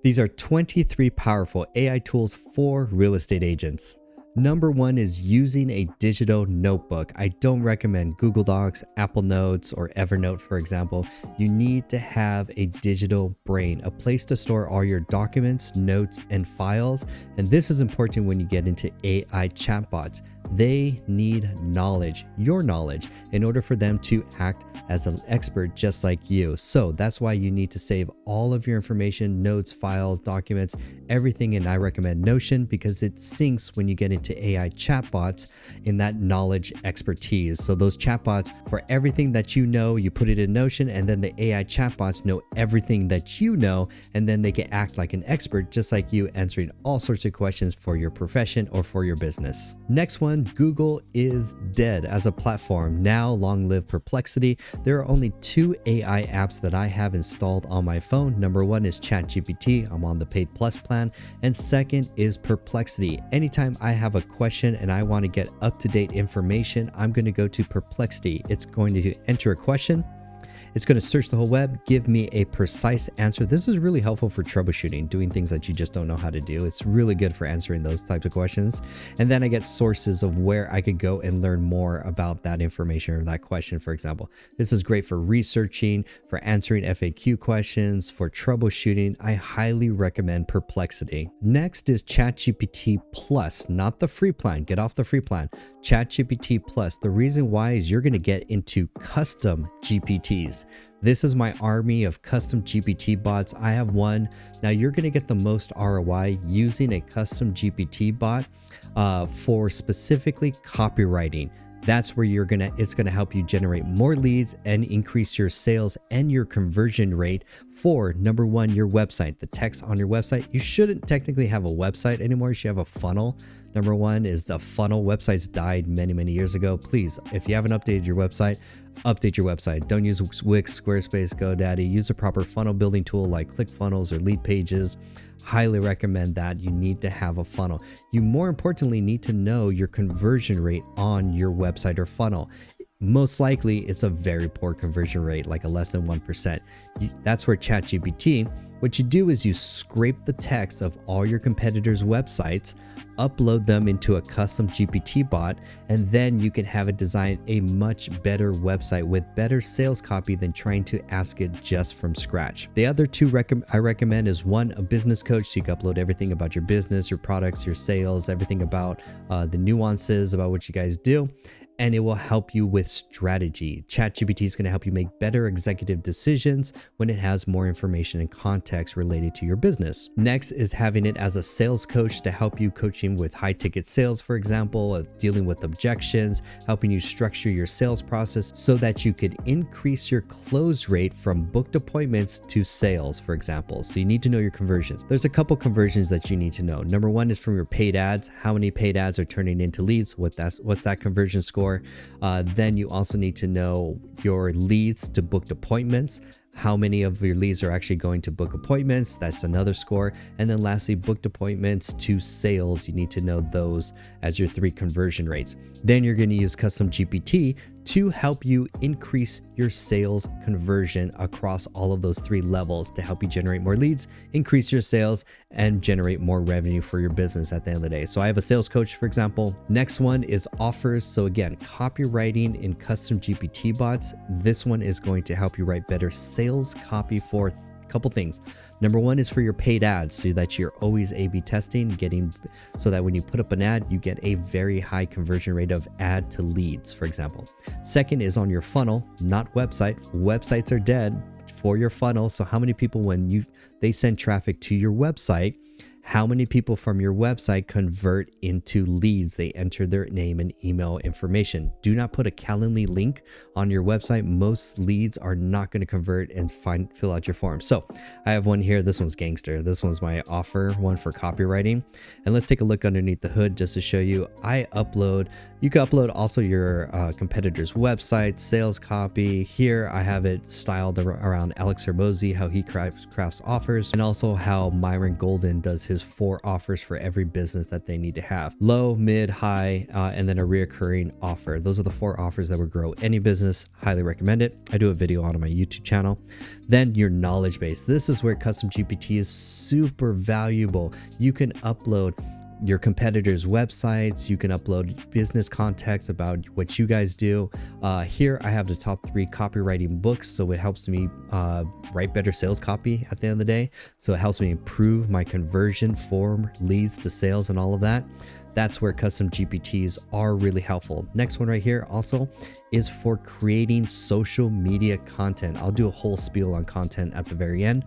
These are 23 powerful AI tools for real estate agents. Number one is using a digital notebook. I don't recommend Google Docs, Apple Notes, or Evernote, for example. You need to have a digital brain, a place to store all your documents, notes, and files. And this is important when you get into AI chatbots. They need knowledge, your knowledge, in order for them to act as an expert just like you. So that's why you need to save all of your information, notes, files, documents, everything. And I recommend Notion because it syncs when you get into AI chatbots in that knowledge expertise. So those chatbots, for everything that you know, you put it in Notion, and then the AI chatbots know everything that you know, and then they can act like an expert just like you, answering all sorts of questions for your profession or for your business. Next one, Google is dead as a platform. Now, long live Perplexity. There are only 2 AI apps that I have installed on my phone. Number one is ChatGPT. I'm on the paid plus plan. And second is Perplexity. Anytime I have a question and I want to get up-to-date information, I'm going to go to Perplexity. It's going to enter a question. It's going to search the whole web, give me a precise answer. This is really helpful for troubleshooting, doing things that you just don't know how to do. It's really good for answering those types of questions. And then I get sources of where I could go and learn more about that information or that question, for example. This is great for researching, for answering FAQ questions, for troubleshooting. I highly recommend Perplexity. Next is ChatGPT Plus, not the free plan. Get off the free plan. ChatGPT Plus. The reason why is you're going to get into custom GPTs. This is my army of custom GPT bots. I have one. Now you're going to get the most ROI using a custom GPT bot for specifically copywriting. That's where it's going to help you generate more leads and increase your sales and your conversion rate for, number one, your website, the text on your website. You shouldn't technically have a website anymore. You should have a funnel. Number one is the funnel. Websites died many, many years ago. Please, if you haven't updated your website, update your website. Don't use Wix, Squarespace, GoDaddy. Use a proper funnel building tool like ClickFunnels or Lead Pages. Highly recommend that. You need to have a funnel. You more importantly need to know your conversion rate on your website or funnel. Most likely it's a very poor conversion rate, like a less than 1%. That's where ChatGPT, what you do is you scrape the text of all your competitors' websites, upload them into a custom GPT bot, and then you can have it design a much better website with better sales copy than trying to ask it just from scratch. The other two I recommend is one, a business coach. So you can upload everything about your business, your products, your sales, everything about the nuances about what you guys do. And it will help you with strategy. ChatGPT is going to help you make better executive decisions when it has more information and context related to your business. Next is having it as a sales coach to help you coaching with high ticket sales, for example, of dealing with objections, helping you structure your sales process so that you could increase your close rate from booked appointments to sales, for example. So you need to know your conversions. There's a couple conversions that you need to know. Number one is from your paid ads. How many paid ads are turning into leads? What's that conversion score? Then you also need to know your leads to booked appointments. How many of your leads are actually going to book appointments? That's another score. And then lastly, booked appointments to sales. You need to know those as your 3 conversion rates. Then you're going to use custom GPT to help you increase your sales conversion across all of those 3 levels to help you generate more leads, increase your sales, and generate more revenue for your business at the end of the day. So I have a sales coach, for example. Next one is offers. So again, copywriting in custom GPT bots. This one is going to help you write better sales copy for a couple things. Number one is for your paid ads so that you're always A/B testing, so that when you put up an ad, you get a very high conversion rate of ad to leads, for example. Second is on your funnel, not website. Websites are dead for your funnel. So how many people, when they send traffic to your website, how many people from your website convert into leads? They enter their name and email information. Do not put a Calendly link on your website. Most leads are not going to convert and fill out your form. So I have one here. This one's gangster. This one's my offer one for copywriting. And let's take a look underneath the hood just to show you. You can upload also your competitor's website, sales copy. Here I have it styled around Alex Hermosi, how he crafts offers, and also how Myron Golden does his is 4 offers for every business that they need to have: low, mid, high, and then a reoccurring offer. Those are the 4 offers that would grow any business. Highly recommend it. I do a video on my YouTube channel. Then your knowledge base. This is where custom GPT is super valuable. You can upload your competitors' websites. You can upload business context about what you guys do. Here I have the top 3 copywriting books, so it helps me write better sales copy at the end of the day. So it helps me improve my conversion from leads to sales and all of that. That's where custom GPTs are really helpful. Next one right here also is for creating social media content. I'll do a whole spiel on content at the very end,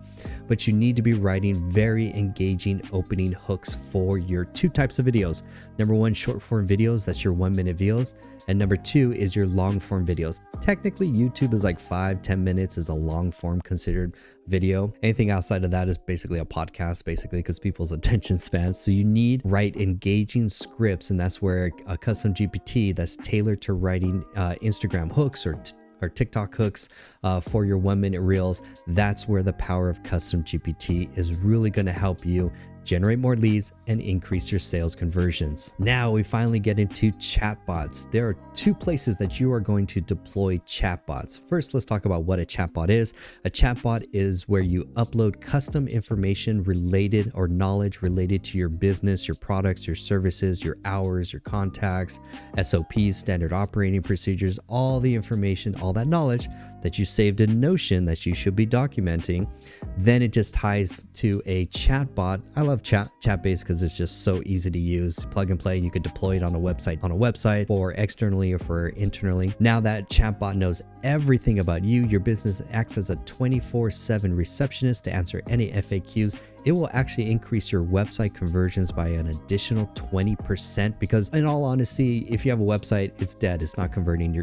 but you need to be writing very engaging opening hooks for your 2 types of videos. Number 1, short form videos. That's your 1-minute videos. And number 2 is your long form videos. Technically, YouTube is like 5-10 minutes is a long form considered video. Anything outside of that is basically a podcast, basically, because people's attention spans. So you need write engaging scripts, and that's where a custom GPT that's tailored to writing Instagram hooks or TikTok hooks for your 1-minute reels. That's where the power of custom GPT is really going to help you generate more leads and increase your sales conversions. Now we finally get into chatbots. There are 2 places that you are going to deploy chatbots. First, let's talk about what a chatbot is. A chatbot is where you upload custom information related or knowledge related to your business, your products, your services, your hours, your contacts, SOPs, standard operating procedures, all the information, all that knowledge that you saved in Notion that you should be documenting. Then it just ties to a chatbot. I love Chatbase because it's just so easy to use. Plug and play. You could deploy it on a website for externally or for internally. Now that chatbot knows everything about you, your business, acts as a 24/7 receptionist to answer any FAQs. It will actually increase your website conversions by an additional 20%, because in all honesty, if you have a website, it's dead. It's not converting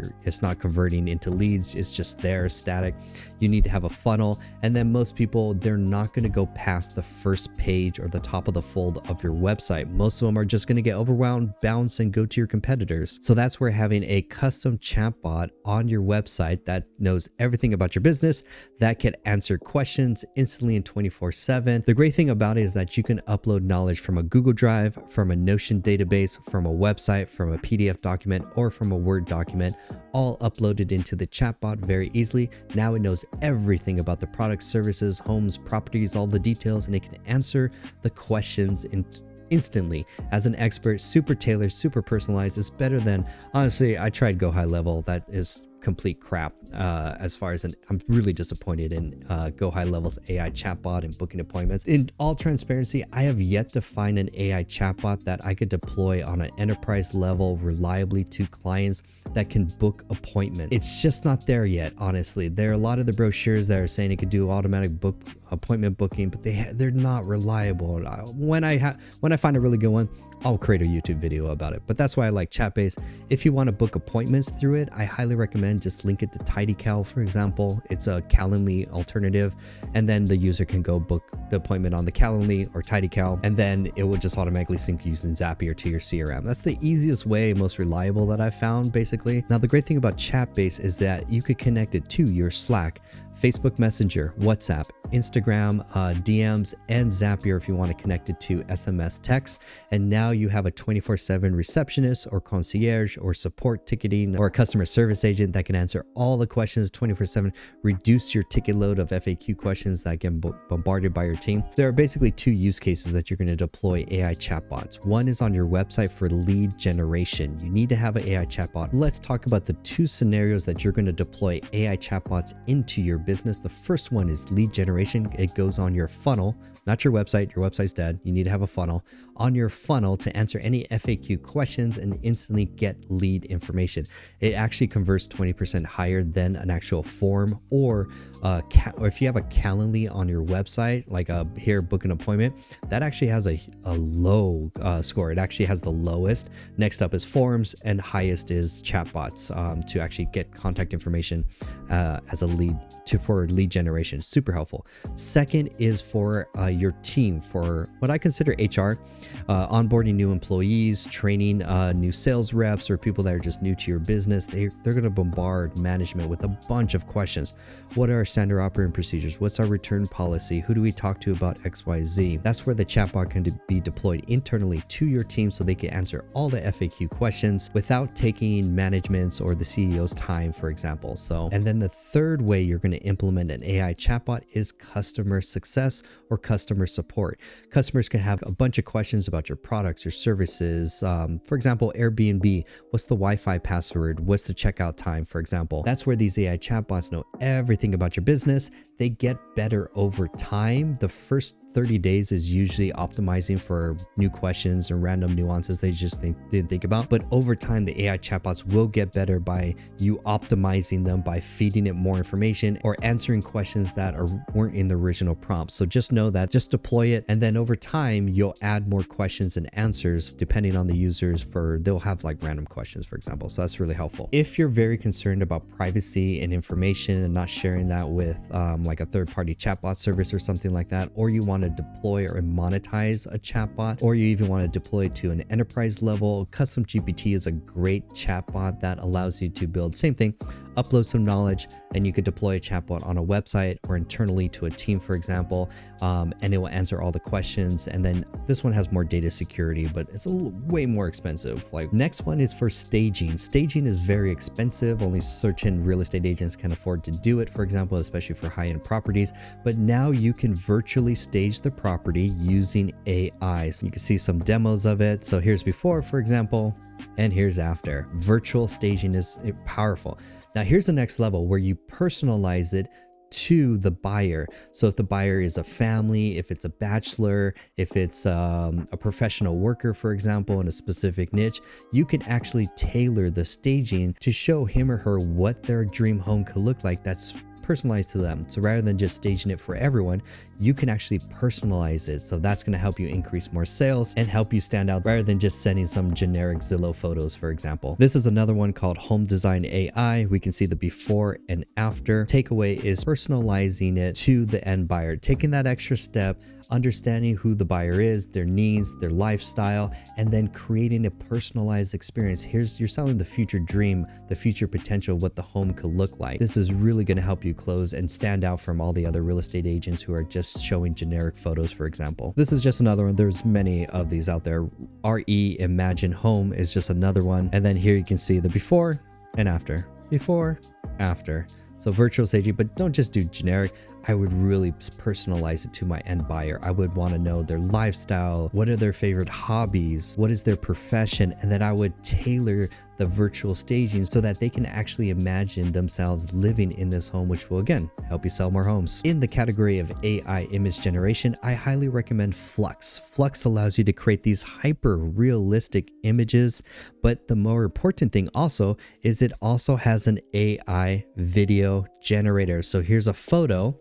into leads. It's just there, static. You need to have a funnel. And then most people, they're not going to go past the first page or the top of the fold of your website. Most of them are just going to get overwhelmed, bounce, and go to your competitors. So that's where having a custom chatbot on your website that knows everything about your business, that can answer questions instantly and 24/7. The great thing about it is that you can upload knowledge from a Google Drive, from a Notion database, from a website, from a PDF document, or from a Word document, all uploaded into the chatbot very easily. Now it knows everything about the products, services, homes, properties, all the details, and it can answer the questions instantly as an expert. Super tailored, super personalized. It's better than, honestly, I tried Go High Level. That is complete crap as far as I'm really disappointed in Go High Level's AI chatbot and booking appointments. In all transparency, I have yet to find an AI chatbot that I could deploy on an enterprise level reliably to clients that can book appointments. It's just not there yet, honestly. There are a lot of the brochures that are saying it could do automatic appointment booking, but they're not reliable. When I find a really good one, I'll create a YouTube video about it. But that's why I like Chatbase. If you want to book appointments through it, I highly recommend just link it to TidyCal, for example. It's a Calendly alternative, and then the user can go book the appointment on the Calendly or TidyCal, and then it will just automatically sync using Zapier to your CRM. That's the easiest way, most reliable that I've found, basically. Now, the great thing about Chatbase is that you could connect it to your Slack, Facebook Messenger, WhatsApp, Instagram, DMs, and Zapier if you want to connect it to SMS text. And now you have a 24/7 receptionist or concierge or support ticketing or a customer service agent that can answer all the questions 24/7, reduce your ticket load of FAQ questions that get bombarded by your team. There are basically 2 use cases that you're going to deploy AI chatbots. One is on your website for lead generation. You need to have an AI chatbot. Let's talk about the 2 scenarios that you're going to deploy AI chatbots into your business. The first one is lead generation. It goes on your funnel, not your website. Your website's dead. You need to have a funnel on your funnel to answer any FAQ questions and instantly get lead information. It actually converts 20% higher than an actual form, or if you have a Calendly on your website, like here, book an appointment, that actually has a low score. It actually has the lowest. Next up is forms, and highest is chatbots to actually get contact information as a lead for lead generation. Super helpful. Second is for your team for what I consider HR, onboarding new employees, training new sales reps or people that are just new to your business. They're going to bombard management with a bunch of questions. What are our standard operating procedures? What's our return policy? Who do we talk to about XYZ? That's where the chatbot can be deployed internally to your team so they can answer all the FAQ questions without taking management's or the CEO's time, for example. And then the third way you're going to implement an AI chatbot is customer success or customer support. Customers can have a bunch of questions about your products, your services. For example, Airbnb, what's the Wi-Fi password? What's the checkout time, for example? That's where these AI chatbots know everything about your business. They get better over time. The first 30 days is usually optimizing for new questions and random nuances they just didn't think about. But over time, the AI chatbots will get better by you optimizing them, by feeding it more information or answering questions that weren't in the original prompt. So just know that, just deploy it. And then over time, you'll add more questions and answers depending on the users they'll have like random questions, for example. So that's really helpful. If you're very concerned about privacy and information and not sharing that with like a third-party chatbot service or something like that, or you want to deploy or monetize a chatbot, or you even want to deploy to an enterprise level, Custom GPT is a great chatbot that allows you to build same thing, upload some knowledge, and you could deploy a chatbot on a website or internally to a team, for example, and it will answer all the questions. And then this one has more data security, but it's way more expensive. Like, next one is for staging. Staging is very expensive. Only certain real estate agents can afford to do it, for example, especially for high-end properties. But now you can virtually stage the property using AI. So you can see some demos of it. So here's before, for example, and here's after. Virtual staging is powerful. Now here's the next level where you personalize it to the buyer. So if the buyer is a family, if it's a bachelor, if it's a professional worker, for example, in a specific niche, you can actually tailor the staging to show him or her what their dream home could look like that's personalized to them. So rather than just staging it for everyone, you can actually personalize it. So that's going to help you increase more sales and help you stand out rather than just sending some generic Zillow photos, for example. This is another one called Home Design AI. We can see the before and after. Takeaway is personalizing it to the end buyer, taking that extra step, understanding who the buyer is, their needs, their lifestyle, and then creating a personalized experience. You're selling the future dream, the future potential, what the home could look like. This is really going to help you close and stand out from all the other real estate agents who are just showing generic photos, for example. This is just another one. There's many of these out there. Reimagine Home is just another one. And then here you can see the before and after. Before, after. So virtual staging, but don't just do generic. I would really personalize it to my end buyer. I would want to know their lifestyle, what are their favorite hobbies, what is their profession, and then I would tailor the virtual staging so that they can actually imagine themselves living in this home, which will again help you sell more homes. In the category of AI image generation, I highly recommend Flux. Flux allows you to create these hyper realistic images, but the more important thing also is it also has an AI video generator. So here's a photo,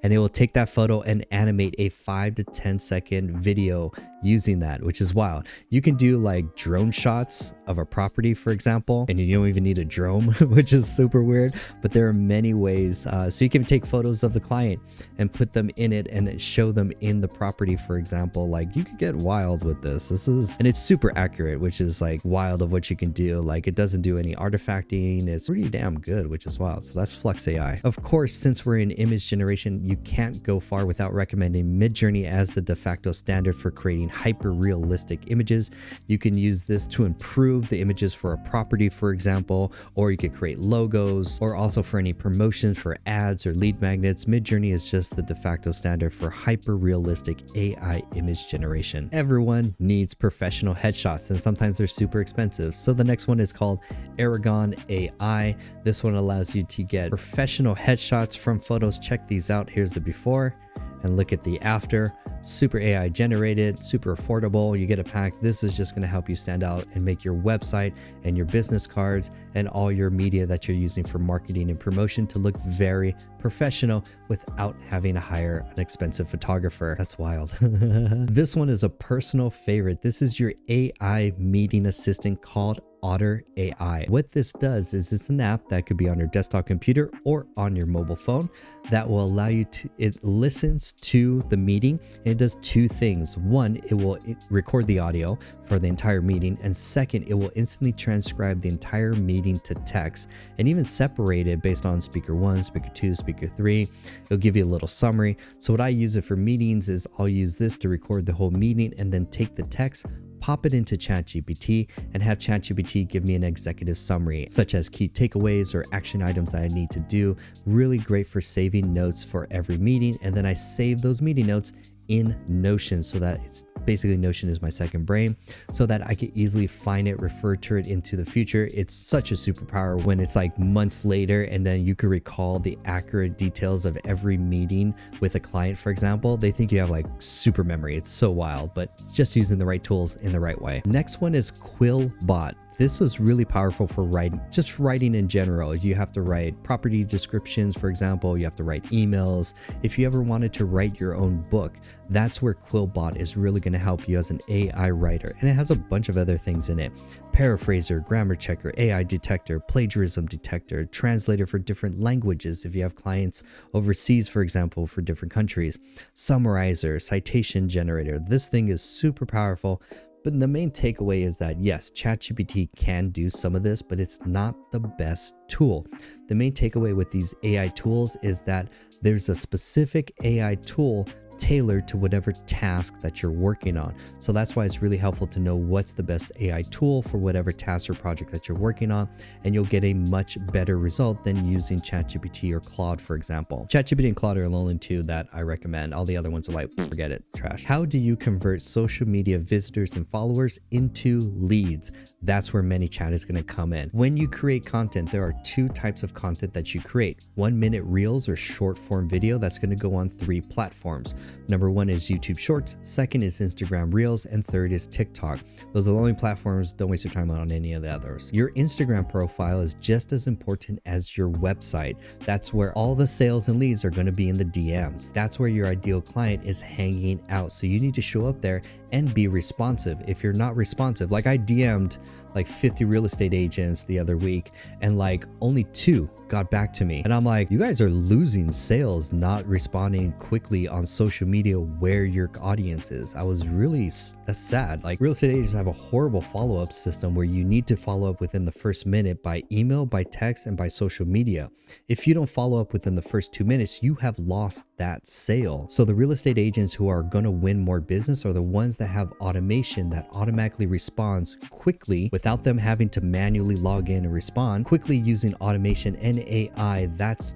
and it will take that photo and animate a 5 to 10 second video using that, which is wild. You can do like drone shots of a property, for example, and you don't even need a drone, which is super weird, but there are many ways. So you can take photos of the client and put them in it and show them in the property, for example. Like, you could get wild with this. And it's super accurate, which is like wild of what you can do. Like, it doesn't do any artifacting. It's pretty damn good, which is wild. So that's Flux AI. Of course, since we're in image generation, you can't go far without recommending Midjourney as the de facto standard for creating hyper realistic images. You can use this to improve the images for a property, for example, or you could create logos, or also for any promotions for ads or lead magnets. Midjourney is just the de facto standard for hyper realistic AI image generation. Everyone needs professional headshots, and sometimes they're super expensive. So the next one is called Aragon AI. This one allows you to get professional headshots from photos. Check these out. Here's the before and look at the after. Super AI generated, super affordable. You get a pack. This is just going to help you stand out and make your website and your business cards and all your media that you're using for marketing and promotion to look very professional without having to hire an expensive photographer. That's wild. This one is a personal favorite. This is your AI meeting assistant called Otter.ai. What this does is it's an app that could be on your desktop computer or on your mobile phone that will allow you to, it listens to the meeting and it does two things. One, it will record the audio for the entire meeting, and second, it will instantly transcribe the entire meeting to text and even separate it based on speaker 1, speaker 2, speaker 3. It'll give you a little summary. So what I use it for meetings is I'll use this to record the whole meeting and then take the text, pop it into ChatGPT, and have ChatGPT give me an executive summary, such as key takeaways or action items that I need to do. Really great for saving notes for every meeting. And then I save those meeting notes in Notion, so that it's basically Notion is my second brain, so that I can easily find it, refer to it into the future. It's such a superpower when it's like months later and then you can recall the accurate details of every meeting with a client, for example. They think you have like super memory. It's so wild, but it's just using the right tools in the right way. Next one is QuillBot. This is really powerful for writing, just writing in general. You have to write property descriptions, for example, you have to write emails. If you ever wanted to write your own book, that's where QuillBot is really going to help you as an AI writer. And it has a bunch of other things in it. Paraphraser, grammar checker, AI detector, plagiarism detector, translator for different languages if you have clients overseas, for example, for different countries, summarizer, citation generator. This thing is super powerful. But the main takeaway is that yes, ChatGPT can do some of this, but it's not the best tool. The main takeaway with these AI tools is that there's a specific AI tool tailored to whatever task that you're working on. So that's why it's really helpful to know what's the best AI tool for whatever task or project that you're working on, and you'll get a much better result than using ChatGPT or Claude, for example. ChatGPT and Claude are the only two that I recommend. All the other ones are like, forget it, trash. How do you convert social media visitors and followers into leads? That's where ManyChat is going to come in. When you create content, there are two types of content that you create. 1-minute reels or short form video that's going to go on 3 platforms. Number 1 is YouTube Shorts, second is Instagram Reels, and third is TikTok. Those are the only platforms. Don't waste your time on any of the others. Your Instagram profile is just as important as your website. That's where all the sales and leads are going to be in the DMs. That's where your ideal client is hanging out. So you need to show up there and be responsive. If you're not responsive, like I DM'd like 50 real estate agents the other week and like only 2 got back to me. And I'm like, you guys are losing sales, not responding quickly on social media where your audience is. I was really, that's sad. Like real estate agents have a horrible follow-up system where you need to follow up within the first minute by email, by text, and by social media. If you don't follow up within the first 2 minutes, you have lost that sale. So the real estate agents who are going to win more business are the ones that have automation that automatically responds quickly without them having to manually log in and respond quickly using automation and AI.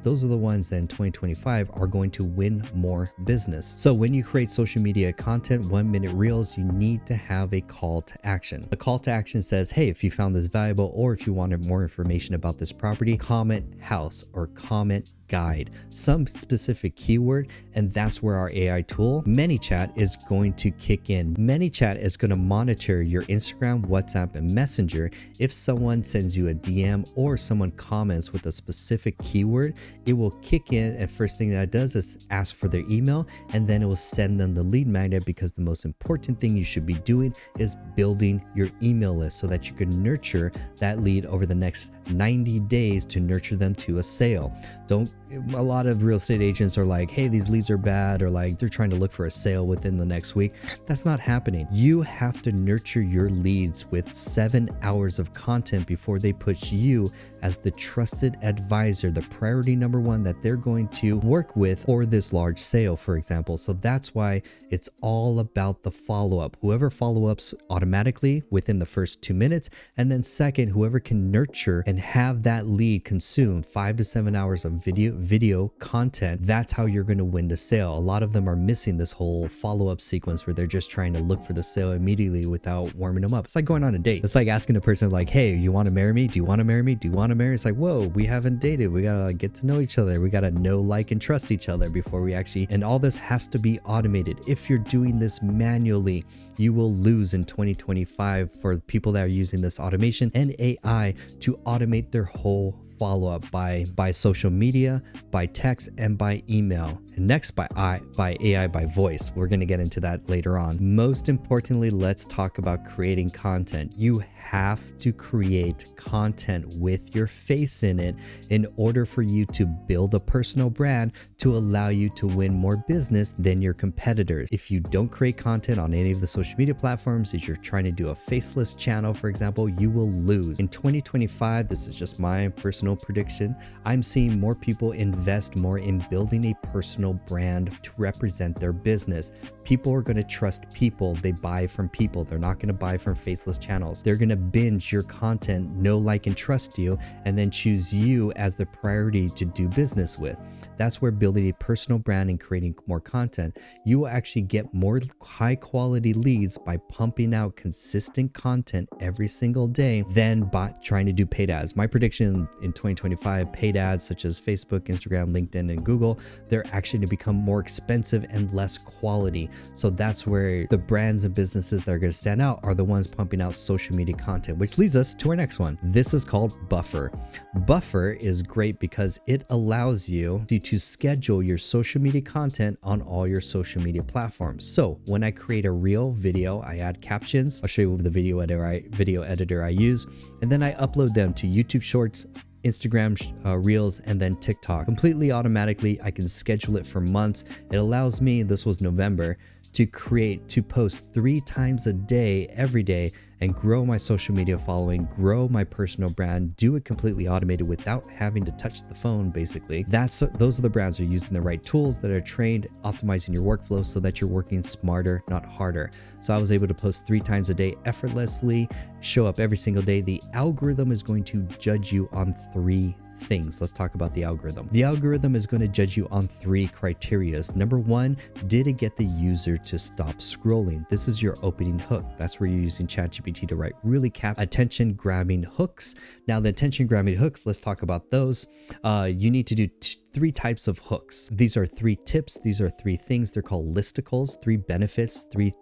Those are the ones that in 2025 are going to win more business. So when you create social media content, 1-minute reels, you need to have a call to action. The call to action says, hey, if you found this valuable, or if you wanted more information about this property, comment house or comment guide, some specific keyword, and that's where our AI tool, ManyChat, is going to kick in. ManyChat is going to monitor your Instagram, WhatsApp, and Messenger. If someone sends you a DM or someone comments with a specific keyword, it will kick in, and first thing that it does is ask for their email, and then it will send them the lead magnet, because the most important thing you should be doing is building your email list so that you can nurture that lead over the next 90 days to nurture them to a sale. A lot of real estate agents are like, hey, these leads are bad, or like they're trying to look for a sale within the next week. That's not happening. You have to nurture your leads with 7 hours of content before they put you as the trusted advisor, the priority number 1 that they're going to work with for this large sale, for example. So that's why it's all about the follow-up. Whoever follow-ups automatically within the first 2 minutes, and then second, whoever can nurture and have that lead consume 5 to 7 hours of video content, that's how you're going to win the sale. A lot of them are missing this whole follow-up sequence where they're just trying to look for the sale immediately without warming them up. It's like going on a date. It's like asking a person like, hey, you want to marry me? Do you want to marry me? Do you want to marry? It's like, whoa, we haven't dated. We got to like get to know each other. We got to know, like, and trust each other before we actually, and all this has to be automated. If you're doing this manually, you will lose in 2025 for people that are using this automation and AI to automate their whole follow-up by social media, by text, and by email. and next by AI by voice. We're going to get into that later on. Most importantly, let's talk about creating content. You have to create content with your face in it in order for you to build a personal brand to allow you to win more business than your competitors. If you don't create content on any of the social media platforms, if you're trying to do a faceless channel, for example, you will lose. In 2025, this is just my personal prediction, I'm seeing more people invest more in building a personal brand to represent their business. People are going to trust people. They buy from people. They're not going to buy from faceless channels. They're going to binge your content, know, like, and trust you, and then choose you as the priority to do business with. That's where building a personal brand and creating more content, you will actually get more high quality leads by pumping out consistent content every single day than by trying to do paid ads. My prediction in 2025, paid ads such as Facebook, Instagram, LinkedIn, and Google, they're actually to become more expensive and less quality. So that's where the brands and businesses that are going to stand out are the ones pumping out social media content, which leads us to our next one. This is called Buffer. Buffer is great because it allows you to schedule your social media content on all your social media platforms. So when I create a reel video, I add captions. I'll show you the video editor I use, and then I upload them to YouTube Shorts, Instagram Reels, and then TikTok. Completely automatically, I can schedule it for months. It allows me, this was November, to post 3 times a day, every day, and grow my social media following, grow my personal brand, do it completely automated without having to touch the phone, basically. Those are the brands that are using the right tools that are trained, optimizing your workflow so that you're working smarter, not harder. So I was able to post 3 times a day effortlessly, show up every single day. The algorithm is going to judge you on 3 things. Let's talk about the algorithm. The algorithm is going to judge you on 3 criteria. Number 1, did it get the user to stop scrolling? This is your opening hook. That's where you're using ChatGPT to write really attention grabbing hooks. Now the attention grabbing hooks, let's talk about those. You need to do 3 types of hooks. These are 3 tips. These are 3 things. They're called listicles, 3 benefits, 3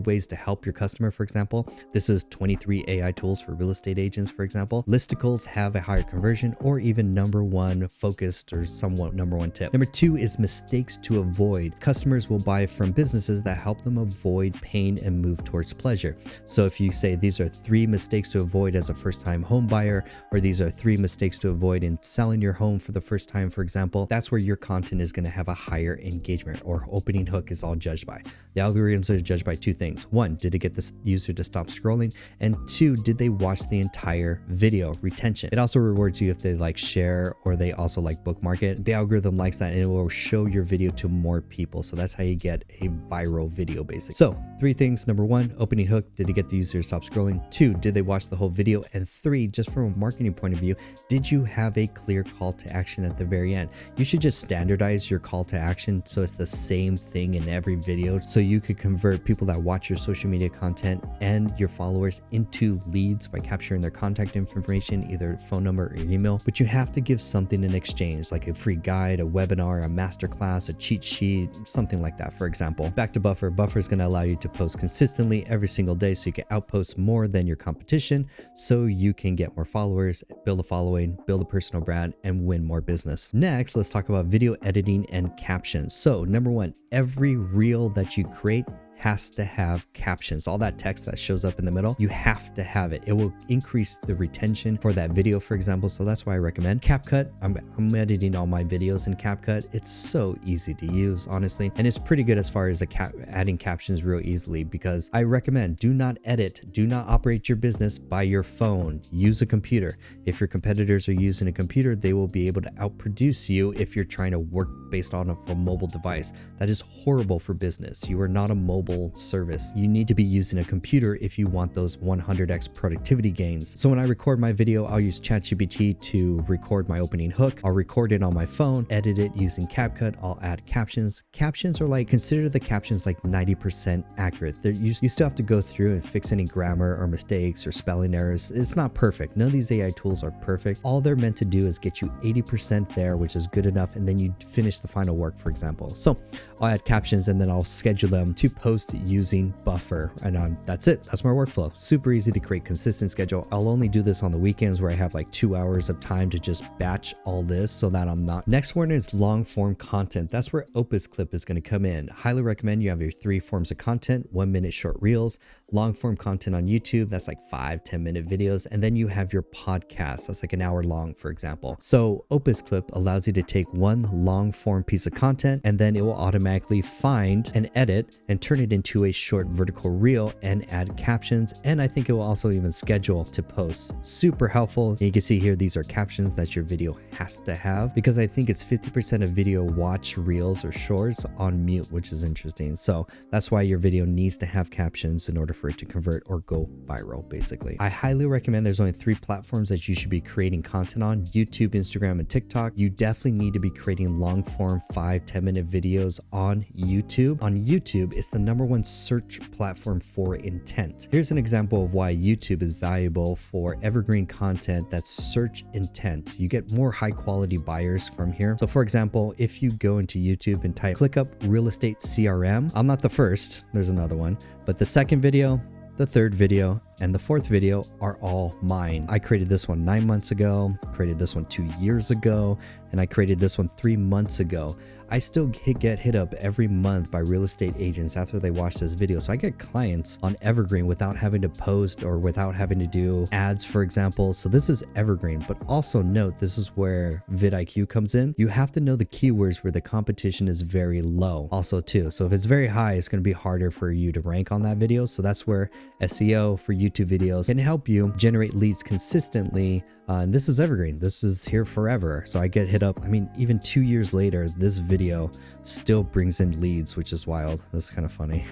ways to help your customer, for example. This is 23 AI tools for real estate agents, for example. Listicles have a higher conversion or even number 1 focused or somewhat number 1 tip. Number 2 is mistakes to avoid. Customers will buy from businesses that help them avoid pain and move towards pleasure. So if you say these are 3 mistakes to avoid as a first-time home buyer, or these are 3 mistakes to avoid in selling your home for the first time, for example, that's where your content is going to have a higher engagement, or opening hook is all judged by. The algorithms are judged by 2 things. 1, did it get the user to stop scrolling? And 2, did they watch the entire video? Retention. It also rewards you if they like share or they also like bookmark it. The algorithm likes that and it will show your video to more people. So that's how you get a viral video, basically. So 3 things. Number 1, opening hook. Did it get the user to stop scrolling? 2, did they watch the whole video? And 3, just from a marketing point of view, did you have a clear call to action at the very end? You should just standardize your call to action so it's the same thing in every video, so you could convert people that watch your social media content and your followers into leads by capturing their contact information, either phone number or email. But you have to give something in exchange, like a free guide, a webinar, a masterclass, a cheat sheet, something like that, for example. Back to Buffer. Buffer is going to allow you to post consistently every single day so you can outpost more than your competition, so you can get more followers, build a following, build a personal brand, and win more business. Next, let's talk about video editing and captions. So number 1, every reel that you create has to have captions. All that text that shows up in the middle, you have to have it. It will increase the retention for that video, for example. So that's why I recommend CapCut. I'm editing all my videos in CapCut. It's so easy to use, honestly. And it's pretty good as far as adding captions real easily, because I recommend do not operate your business by your phone. Use a computer. If your competitors are using a computer, they will be able to outproduce you if you're trying to work based on a mobile device. That is horrible for business. You are not a mobile service. You need to be using a computer if you want those 100x productivity gains. So when I record my video, I'll use ChatGPT to record my opening hook. I'll record it on my phone, edit it using CapCut. I'll add captions. Captions are consider the captions like 90% accurate. You still have to go through and fix any grammar or mistakes or spelling errors. It's not perfect. None of these AI tools are perfect. All they're meant to do is get you 80% there, which is good enough, and then you finish the final work, for example. So I'll add captions and then I'll schedule them to post post using Buffer. And that's it. That's my workflow. Super easy to create, consistent schedule. I'll only do this on the weekends where I have like 2 hours of time to just batch all this so that I'm not. Next one is long form content. That's where Opus Clip is going to come in. Highly recommend you have your 3 forms of content: 1 minute short reels, long form content on YouTube. That's like 5-10 minute videos. And then you have your podcast. That's like an hour long, for example. So Opus Clip allows you to take one long form piece of content and then it will automatically find and edit and turn it into a short vertical reel and add captions. And I think it will also even schedule to post. Super helpful. And you can see here, these are captions that your video has to have, because I think it's 50% of video watch reels or shorts on mute, which is interesting. So that's why your video needs to have captions in order for it to convert or go viral, basically. I highly recommend, there's only 3 platforms that you should be creating content on: YouTube, Instagram, and TikTok. You definitely need to be creating long form 5-10 minute videos on YouTube. On YouTube, it's the #1 search platform for intent. Here's an example of why YouTube is valuable for evergreen content that's search intent. You get more high quality buyers from here. So for example, if you go into YouTube and type ClickUp real estate CRM, I'm not the first, there's another one, but the second video, the third video, and the 4th video are all mine. I created this one 9 months ago, created this one 2 years ago, and I created this one 3 months ago. I still get hit up every month by real estate agents after they watch this video. So I get clients on evergreen without having to post or without having to do ads, for example. So this is evergreen, but also note, this is where vidIQ comes in. You have to know the keywords where the competition is very low also too. So if it's very high, it's going to be harder for you to rank on that video. So that's where SEO for YouTube videos can help you generate leads consistently. And this is evergreen. This is here forever. So I get hit up. I mean, even 2 years later, this video still brings in leads, which is wild. That's kind of funny.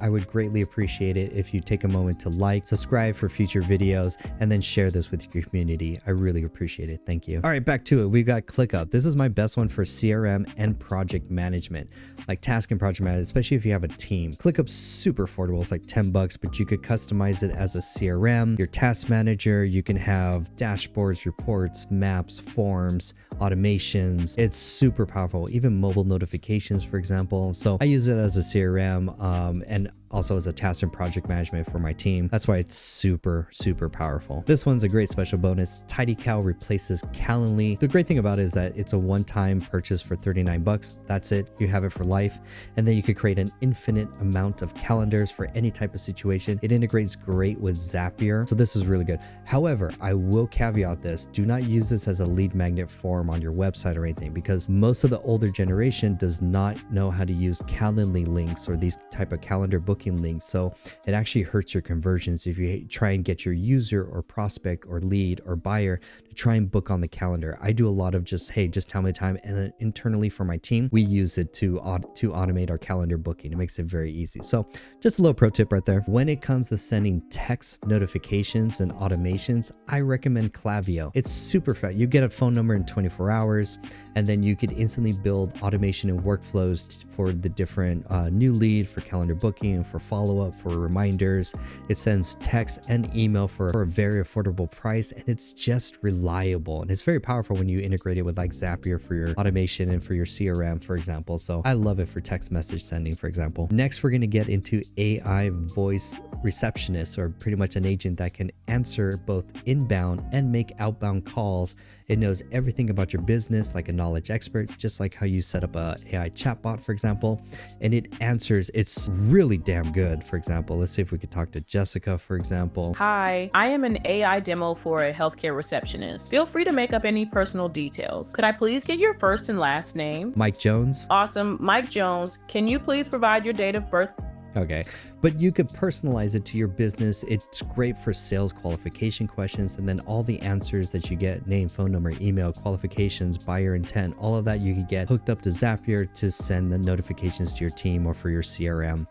I would greatly appreciate it if you take a moment to like, subscribe for future videos, and then share this with your community. I really appreciate it. Thank you. All right, back to it. We've got ClickUp. This is my best one for CRM and project management, like task and project management, especially if you have a team. ClickUp's super affordable. It's like $10, but you could customize it as a CRM, your task manager. You can have dashboards, reports, maps, forms, automations. It's super powerful, even mobile notifications, for example. So I use it as a CRM and also as a task and project management for my team. That's why it's super, super powerful. This one's a great special bonus. TidyCal replaces Calendly. The great thing about it is that it's a one-time purchase for $39. That's it. You have it for life. And then you could create an infinite amount of calendars for any type of situation. It integrates great with Zapier. So this is really good. However, I will caveat this. Do not use this as a lead magnet form on your website or anything, because most of the older generation does not know how to use Calendly links or these type of calendar booking links. So it actually hurts your conversions if you try and get your user or prospect or lead or buyer to try and book on the calendar. I do a lot of just, hey, just tell me the time. And then internally for my team, we use it to automate our calendar booking. It makes it very easy. So just a little pro tip right there. When it comes to sending text notifications and automations, I recommend Clavio. It's super fast. You get a phone number in 24 hours, and then you could instantly build automation and workflows for the different new lead, for calendar booking, for follow-up, for reminders. It sends text and email for a very affordable price, and it's just reliable. And it's very powerful when you integrate it with like Zapier for your automation and for your CRM, for example. So I love it for text message sending, for example. Next, we're going to get into AI voice receptionists, or pretty much an agent that can answer both inbound and make outbound calls. It knows everything about your business like a knowledge expert, just like how you set up a AI chatbot, for example, and it answers. It's really damn good. For example, let's see if we could talk to Jessica, for example. Hi, I am an AI demo for a healthcare receptionist. Feel free to make up any personal details. Could I please get your first and last name? Mike Jones. Awesome, Mike Jones. Can you please provide your date of birth? Okay, but you could personalize it to your business. It's great for sales qualification questions, and then all the answers that you get, name, phone number, email, qualifications, buyer intent, all of that you could get hooked up to Zapier to send the notifications to your team or for your CRM.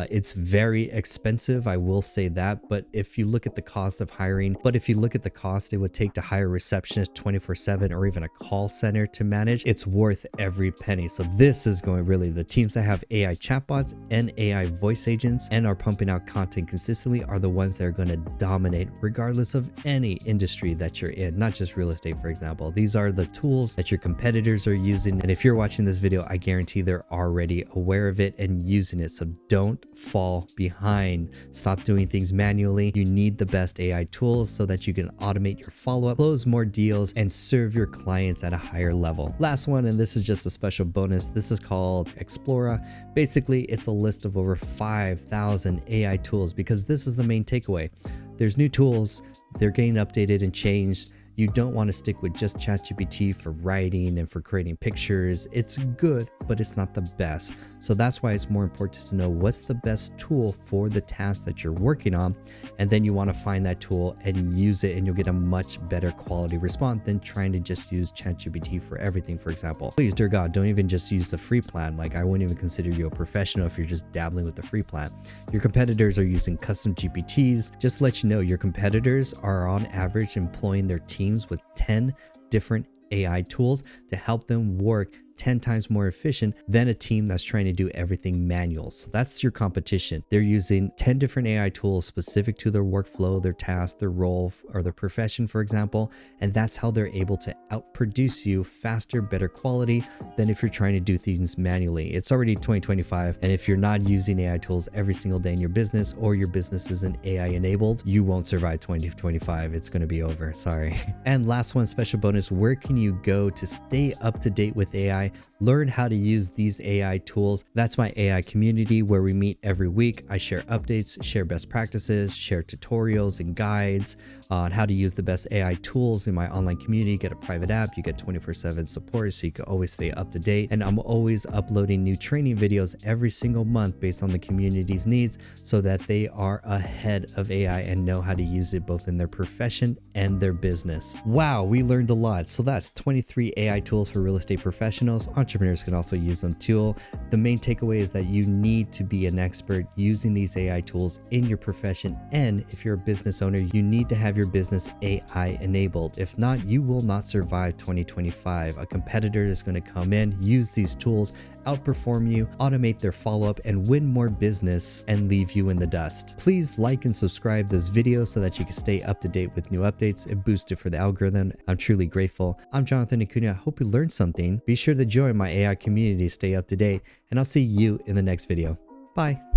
It's very expensive, I will say that, but if you look at the cost of hiring, it would take to hire a receptionist 24/7 or even a call center to manage, it's worth every penny. So this is going really, the teams that have AI chatbots and AI voice voice agents and are pumping out content consistently are the ones that are going to dominate regardless of any industry that you're in, not just real estate, for example. These are the tools that your competitors are using. And if you're watching this video, I guarantee they're already aware of it and using it. So don't fall behind. Stop doing things manually. You need the best AI tools so that you can automate your follow-up, close more deals, and serve your clients at a higher level. Last one, and this is just a special bonus. This is called Explora. Basically, it's a list of over 5,000 AI tools because this is the main takeaway. There's new tools, they're getting updated and changed. You don't want to stick with just ChatGPT for writing and for creating pictures. It's good, but it's not the best. So that's why it's more important to know what's the best tool for the task that you're working on. And then you want to find that tool and use it, and you'll get a much better quality response than trying to just use ChatGPT for everything, for example. Please, dear God, don't even just use the free plan. Like, I wouldn't even consider you a professional if you're just dabbling with the free plan. Your competitors are using custom GPTs. Just to let you know, your competitors are on average employing their teams with 10 different AI tools to help them work 10 times more efficient than a team that's trying to do everything manual. So that's your competition. They're using 10 different AI tools specific to their workflow, their task, their role, or their profession, for example. And that's how they're able to outproduce you faster, better quality than if you're trying to do things manually. It's already 2025. And if you're not using AI tools every single day in your business, or your business isn't AI enabled, you won't survive 2025. It's going to be over. Sorry. And last one, special bonus. Where can you go to stay up to date with AI? Learn how to use these AI tools. That's my AI community where we meet every week. I share updates, share best practices, share tutorials and guides on how to use the best AI tools in my online community. Get a private app, you get 24/7 support so you can always stay up to date. And I'm always uploading new training videos every single month based on the community's needs so that they are ahead of AI and know how to use it both in their profession and their business. Wow, we learned a lot. So that's 23 AI tools for real estate professionals. Entrepreneurs can also use them too. The main takeaway is that you need to be an expert using these AI tools in your profession. And if you're a business owner, you need to have your business AI enabled. If not, you will not survive 2025. A competitor is going to come in, use these tools, outperform you, automate their follow-up, and win more business and leave you in the dust. Please like and subscribe this video so that you can stay up to date with new updates and boost it for the algorithm. I'm truly grateful. I'm Jonathan Acuna. I hope you learned something. Be sure to join my AI community to stay up to date, and I'll see you in the next video. Bye.